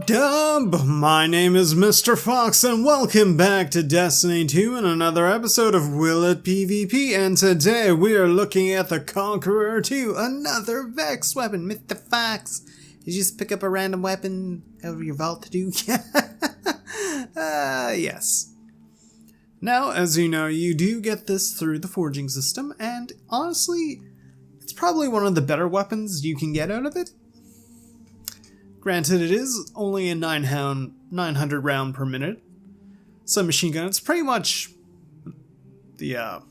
Dub, my name is Mr. Fox and welcome back to Destiny 2 and another episode of Will It PvP, and today we are looking at the Conqueror 2, another Vex weapon. Mr. Fox, did you just pick up a random weapon out of your vault to do? Yes. Now, as you know, you do get this through the forging system, and honestly, it's probably one of the better weapons you can get out of it. Granted, it is only a 900 round per minute submachine gun. It's pretty much the, oh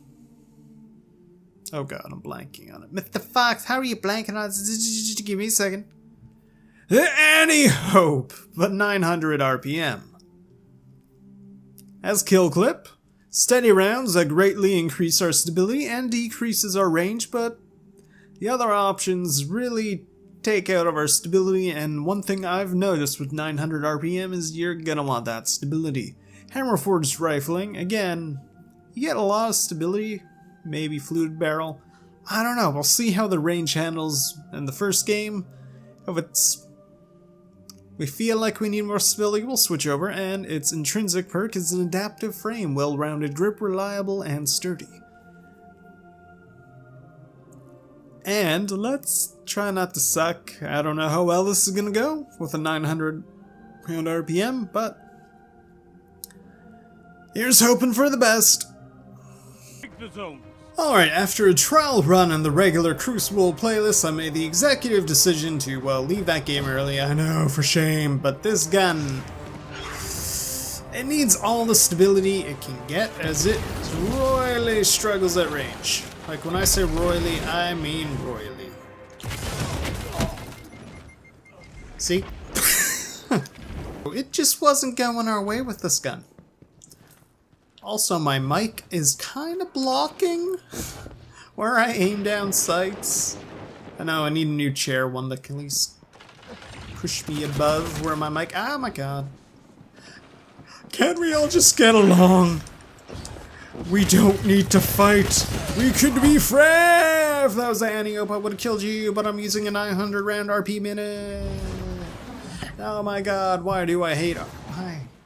god, I'm blanking on it. Mr. Fox, how are you blanking on it? Give me a second. Any hope, but 900 RPM. As kill clip, steady rounds that greatly increase our stability and decreases our range, but the other options really take out of our stability, and one thing I've noticed with 900 RPM is you're gonna want that stability. Hammer forged rifling, again, you get a lot of stability, maybe fluid barrel. I don't know, we'll see how the range handles in the first game. If we feel like we need more stability, we'll switch over, and its intrinsic perk is an adaptive frame, well-rounded grip, reliable, and sturdy. And let's try not to suck. I don't know how well this is gonna go with a 900 round RPM, but here's hoping for the best. Alright, after a trial run on the regular Crucible playlist, I made the executive decision to, well, leave that game early. I know, for shame, but this gun, it needs all the stability it can get as it royally struggles at range. Like, when I say royally, I mean royally. See? It just wasn't going our way with this gun. Also, my mic is kind of blocking where I aim down sights. I know, I need a new chair, one that can at least push me above where my mic... Oh my god. Can't we all just get along? We don't need to fight. We could be friends. If that was the anti-op, I would have killed you, but I'm using a 900 round RP minute. Oh my god, why do I hate...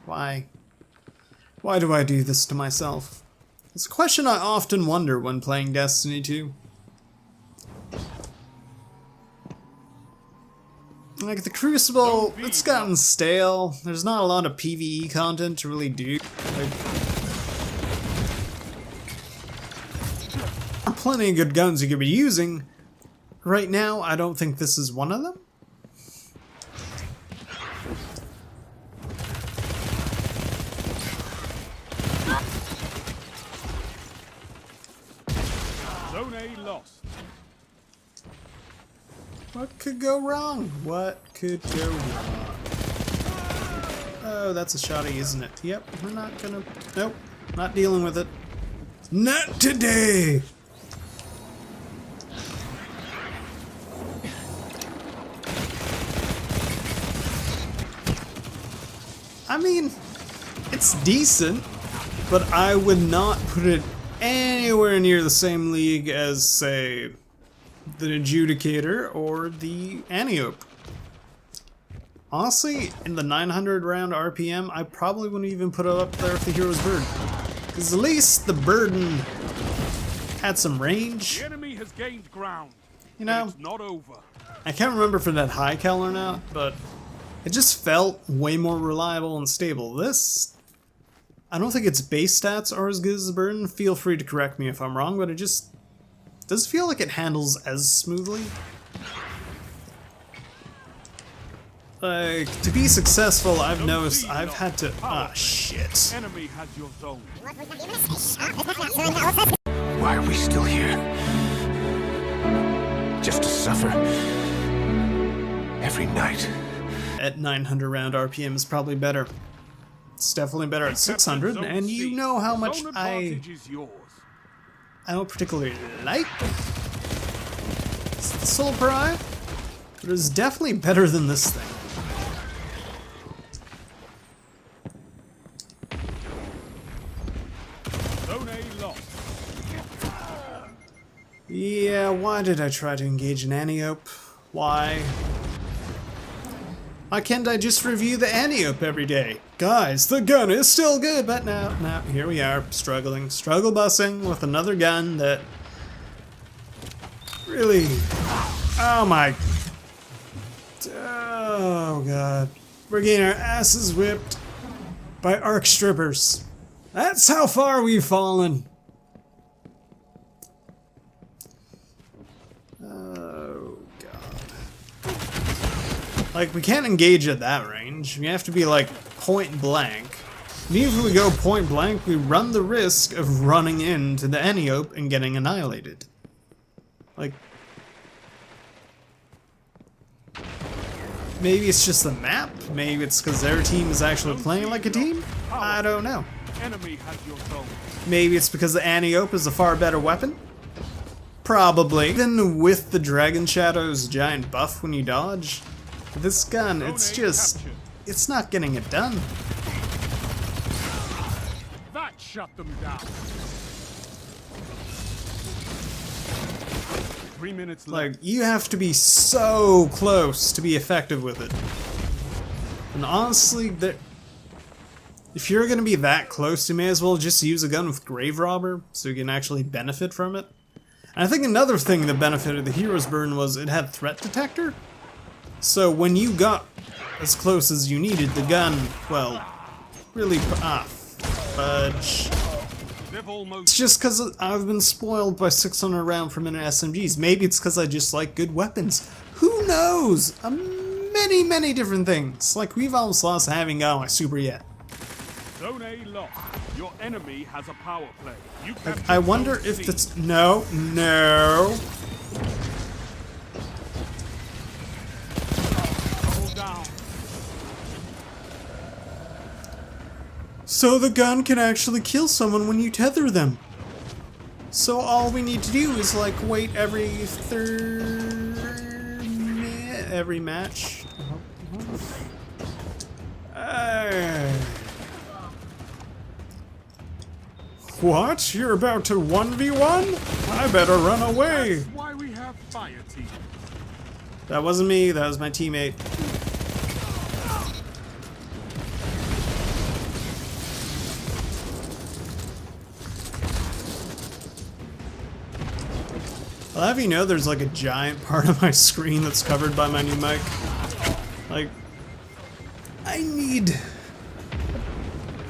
Why? Why do I do this to myself? It's a question I often wonder when playing Destiny 2. Like, the Crucible, it's gotten stale. There's not a lot of PvE content to really do. Like, plenty of good guns you could be using. Right now, I don't think this is one of them. Zone A lost. What could go wrong? What could go wrong? Oh, that's a shotty, isn't it? Yep, we're not gonna... Nope, not dealing with it. Not today! I mean, it's decent, but I would not put it anywhere near the same league as, say, the Adjudicator or the Antiope. Honestly, in the 900 round RPM, I probably wouldn't even put it up there with the Hero's Burden. Because at least the Burden had some range. The enemy has gained ground. You know, it's not over. I can't remember for that high cal or not, but it just felt way more reliable and stable. This, I don't think its base stats are as good as the Burden. Feel free to correct me if I'm wrong, but it just does feel like it handles as smoothly. Like, to be successful, I've noticed I've had to... Ah, shit. Enemy has your zone. Why are we still here? Just to suffer every night. At 900 round RPM is probably better. It's definitely better at 600, and you know how much I don't particularly like the Soul per Eye, but it's definitely better than this thing. Yeah, why did I try to engage an Antiope? Why? Why can't I just review the Antiope every day? Guys, the gun is still good, but now, here we are, struggling. Struggle busing with another gun that... Really... Oh my... Oh god. We're getting our asses whipped by arc strippers. That's how far we've fallen. Oh god. Like, we can't engage at that range. We have to be like point blank. And even if we go point blank, we run the risk of running into the Antiope and getting annihilated. Like... Maybe it's just the map. Maybe it's because their team is actually playing like a team. I don't know. Enemy has your zone. Maybe it's because the Antiope is a far better weapon. Probably. Even with the Dragon Shadow's giant buff when you dodge, this gun, it's just... It's not getting it done. That shut them down. 3 minutes left. Like, you have to be so close to be effective with it. And honestly, if you're gonna be that close, you may as well just use a gun with Grave Robber, so you can actually benefit from it. And I think another thing that benefited the Hero's Burn was it had threat detector. So when you got as close as you needed, the gun, well, really fudge. It's just because I've been spoiled by 600 round per minute SMGs. Maybe it's because I just like good weapons. Who knows? Many, many different things. Like, we've almost lost having got my super yet. Zone A lost. Your enemy has a power play. You Like, I wonder if that's... No. Hold down. So the gun can actually kill someone when you tether them. So all we need to do is like wait every every match. What? You're about to 1v1? I better run away. That's why we have fire team. That wasn't me, that was my teammate. I'll have you know there's like a giant part of my screen that's covered by my new mic. Like, I need a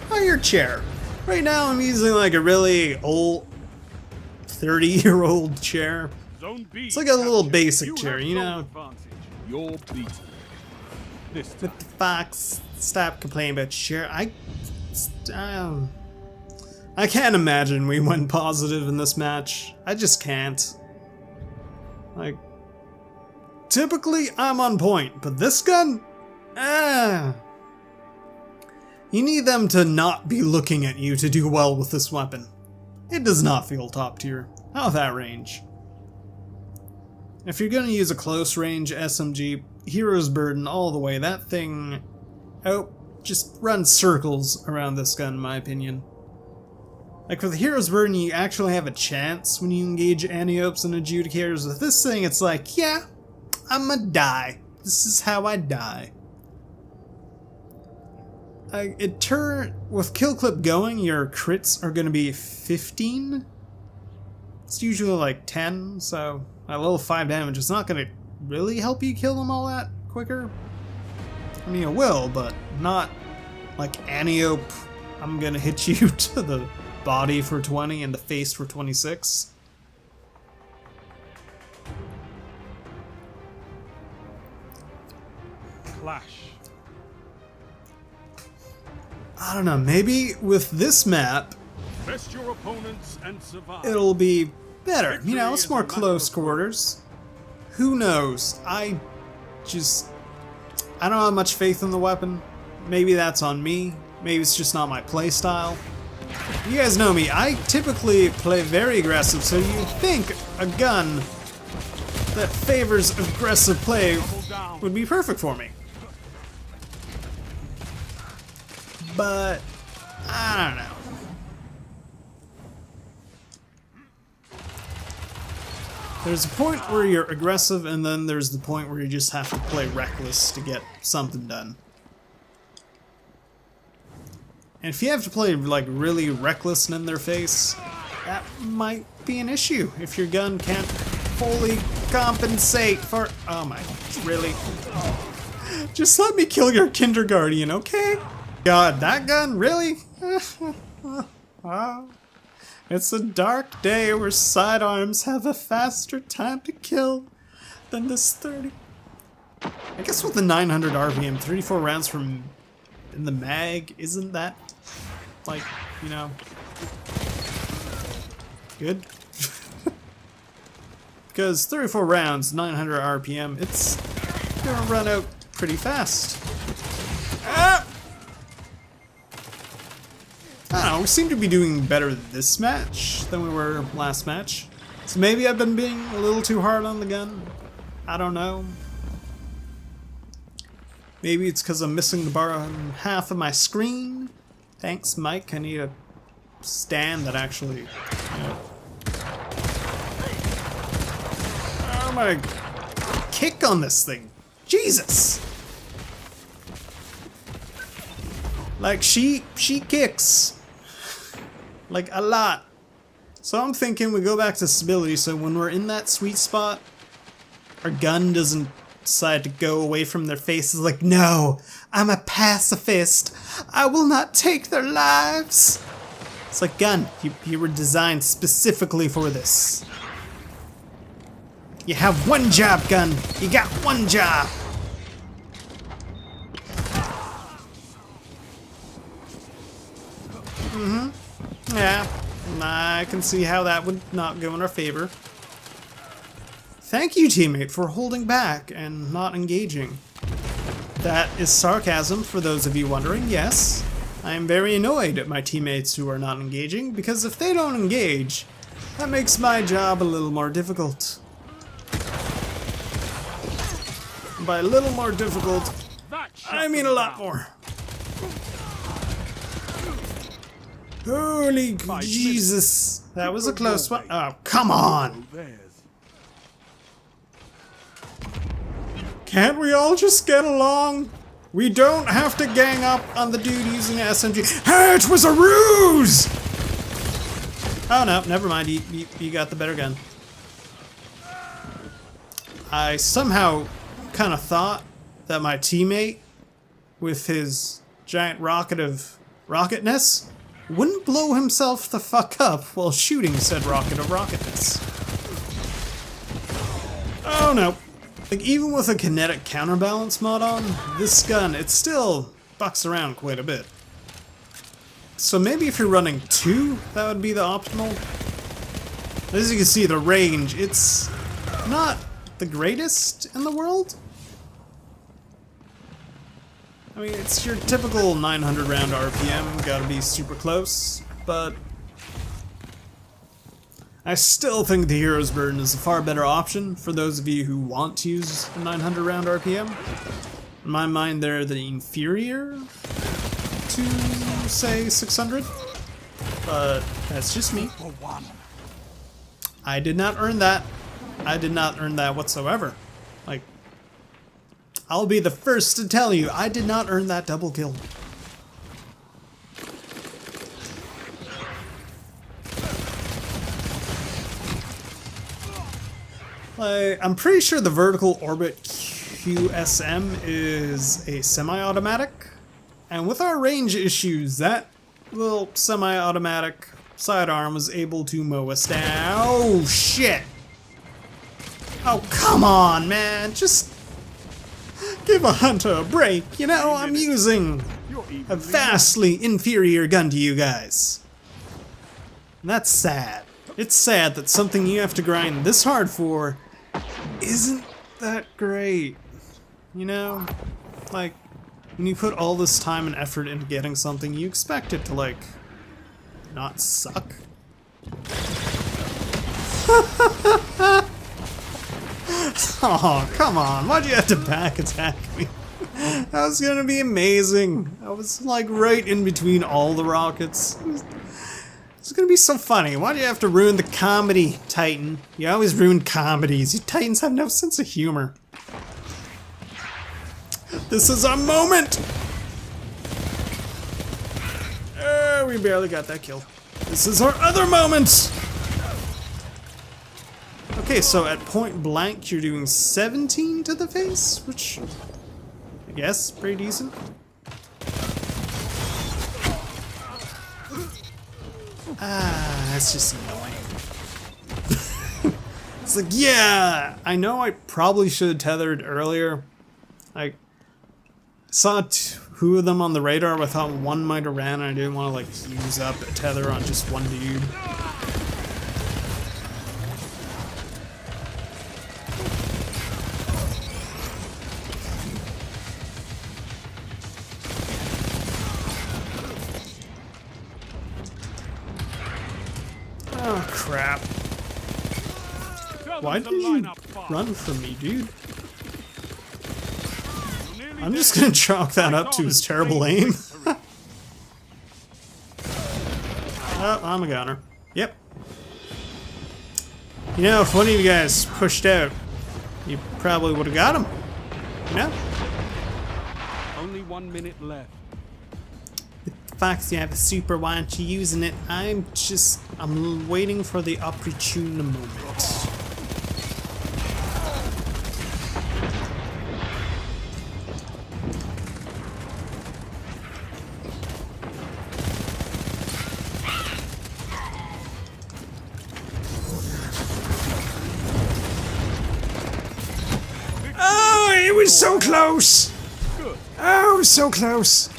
higher chair. Right now I'm using like a really old 30-year-old chair. Zone B. It's like a little basic chair, you know? You're beaten. This time. Fox, stop complaining about chair. I can't imagine we went positive in this match. I just can't. Like, typically I'm on point, but this gun? You need them to not be looking at you to do well with this weapon. It does not feel top tier. Not with that range. If you're gonna use a close range SMG, Hero's Burden all the way, that thing... Oh, just run circles around this gun in my opinion. Like with the Hero's Burden, you actually have a chance when you engage Antiopes and Adjudicators. With this thing, it's like, yeah, I'ma die. This is how I die. With kill clip going, your crits are gonna be 15. It's usually like 10, so a little 5 damage is not gonna really help you kill them all that quicker. I mean, it will, but not like Antiope. I'm gonna hit you to the body for 20 and the face for 26. Clash. I don't know, maybe with this map, Best your opponents and survive. it'll be better. You know, it's more close quarters. Who knows? I don't have much faith in the weapon. Maybe that's on me. Maybe it's just not my play style. You guys know me, I typically play very aggressive, so you'd think a gun that favors aggressive play would be perfect for me. But I don't know. There's a point where you're aggressive, and then there's the point where you just have to play reckless to get something done. And if you have to play like really reckless and in their face, that might be an issue if your gun can't fully compensate for... Oh my, really? Just let me kill your kindergarten, okay? God, that gun, really? Wow. It's a dark day where sidearms have a faster time to kill than this 30. I guess with the 900 RPM, 34 rounds from in the mag, isn't that, like, you know, good? Because 34 rounds, 900 RPM, it's gonna run out pretty fast. Ah! I don't know, we seem to be doing better this match than we were last match. So maybe I've been being a little too hard on the gun. I don't know. Maybe it's because I'm missing the bottom half of my screen. Thanks, Mike. I need a stand that actually... Oh my... Kick on this thing. Jesus! Like, she kicks. Like, a lot. So I'm thinking we go back to stability, so when we're in that sweet spot, our gun doesn't decide to go away from their faces like, no, I'm a pacifist. I will not take their lives. It's like, gun, you were designed specifically for this. You have one job, gun. You got one job. Yeah, I can see how that would not go in our favor. Thank you, teammate, for holding back and not engaging. That is sarcasm, for those of you wondering, yes. I am very annoyed at my teammates who are not engaging, because if they don't engage, that makes my job a little more difficult. By a little more difficult, I mean a lot more. Holy Jesus, that was a close one. Oh, come on! Can't we all just get along? We don't have to gang up on the dude using an SMG. Hey, it was a ruse! Oh no, never mind, you got the better gun. I somehow kind of thought that my teammate, with his giant rocket of rocketness, wouldn't blow himself the fuck up while shooting said rocket of rocketness. Oh no. Like, even with a kinetic counterbalance mod on, this gun, it still bucks around quite a bit. So maybe if you're running 2, that would be the optimal. As you can see, the range, it's not the greatest in the world. I mean, it's your typical 900 round RPM, gotta be super close, but I still think the Hero's Burden is a far better option for those of you who want to use a 900 round RPM. In my mind, they're the inferior to, say, 600, but that's just me. I did not earn that. I did not earn that whatsoever. Like, I'll be the first to tell you, I did not earn that double kill. I'm pretty sure the vertical orbit QSM is a semi-automatic, and with our range issues, that little semi-automatic sidearm was able to mow us down. Oh shit! Oh come on, man! Just give a hunter a break. You know, I'm using a vastly inferior gun to you guys. And that's sad. It's sad that something you have to grind this hard for isn't that great. You know? Like, when you put all this time and effort into getting something, you expect it to, like, not suck. Oh, come on. Why'd you have to back attack me? That was gonna be amazing. I was, like, right in between all the rockets. It's gonna be so funny. Why do you have to ruin the comedy, Titan? You always ruin comedies. You Titans have no sense of humor. This is our moment! We barely got that kill. This is our other moment! Okay, so at point blank, you're doing 17 to the face, which I guess pretty decent. That's just annoying. It's like, yeah, I know I probably should have tethered earlier. I saw two of them on the radar, but I thought one might have ran, and I didn't want to like use up a tether on just one dude. Oh crap. Why did you run from me, dude? I'm just gonna chalk that up to his terrible aim. Oh, I'm a gunner. Yep. You know, if one of you guys pushed out, you probably would have got him. You know? Only 1 minute left. Fox, you have a super, why aren't you using it? I'm waiting for the opportune moment. Oh, it was so close! Oh, it was so close!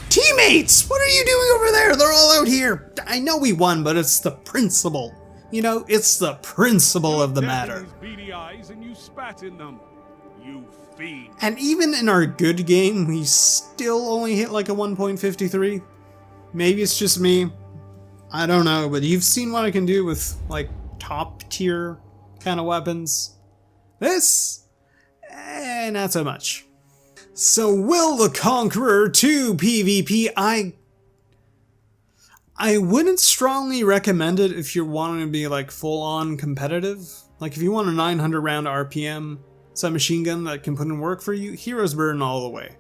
Teammates! What are you doing over there? They're all out here. I know we won, but it's the principle. You know, it's the principle of the matter. His beady eyes and you spat in them. You fiend. And even in our good game, we still only hit like a 1.53. Maybe it's just me. I don't know, but you've seen what I can do with like top tier kind of weapons. This, not so much. So will the Conqueror 2 PvP? I wouldn't strongly recommend it if you're wanting to be like full on competitive. Like if you want a 900 round RPM submachine gun that can put in work for you, Hero's Burden all the way.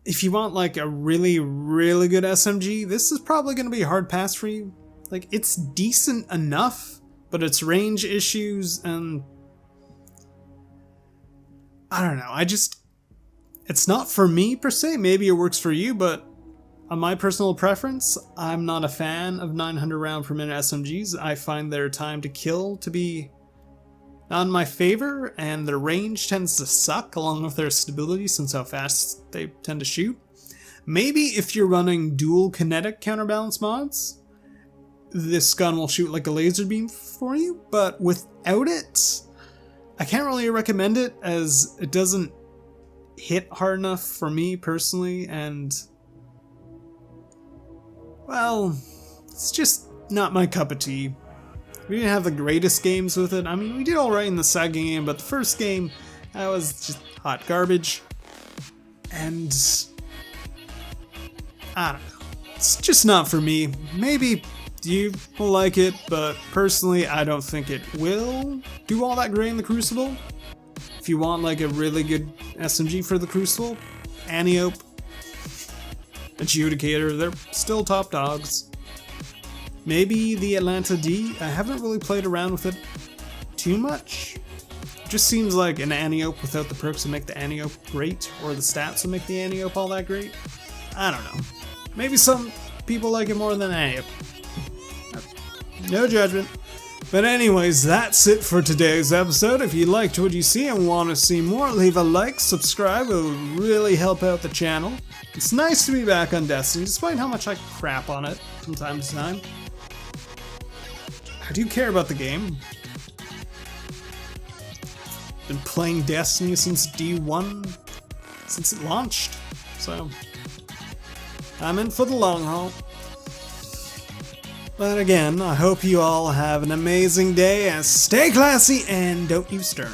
If you want like a really, really good SMG, this is probably going to be a hard pass for you. Like it's decent enough, but it's range issues and I don't know, it's not for me per se, maybe it works for you, but on my personal preference, I'm not a fan of 900 round per minute SMGs. I find their time to kill to be not in my favor, and their range tends to suck along with their stability since how fast they tend to shoot. Maybe if you're running dual kinetic counterbalance mods, this gun will shoot like a laser beam for you, but without it, I can't really recommend it as it doesn't hit hard enough for me personally, and well, it's just not my cup of tea. We didn't have the greatest games with it. I mean, we did alright in the second game, but the first game, that was just hot garbage. And I don't know. It's just not for me. Maybe you will like it, but personally, I don't think it will do all that great in the Crucible. If you want like a really good SMG for the Crucible, Antiope, Adjudicator, they're still top dogs. Maybe the Atlanta D, I haven't really played around with it too much. It just seems like an Antiope without the perks would make the Antiope great, or the stats would make the Antiope all that great. I don't know. Maybe some people like it more than Antiope. No judgment. But anyways, that's it for today's episode. If you liked what you see and want to see more, leave a like, subscribe, it would really help out the channel. It's nice to be back on Destiny, despite how much I crap on it from time to time. I do care about the game. Been playing Destiny since D1, since it launched, so I'm in for the long haul. But again, I hope you all have an amazing day, and stay classy and don't use Sturm.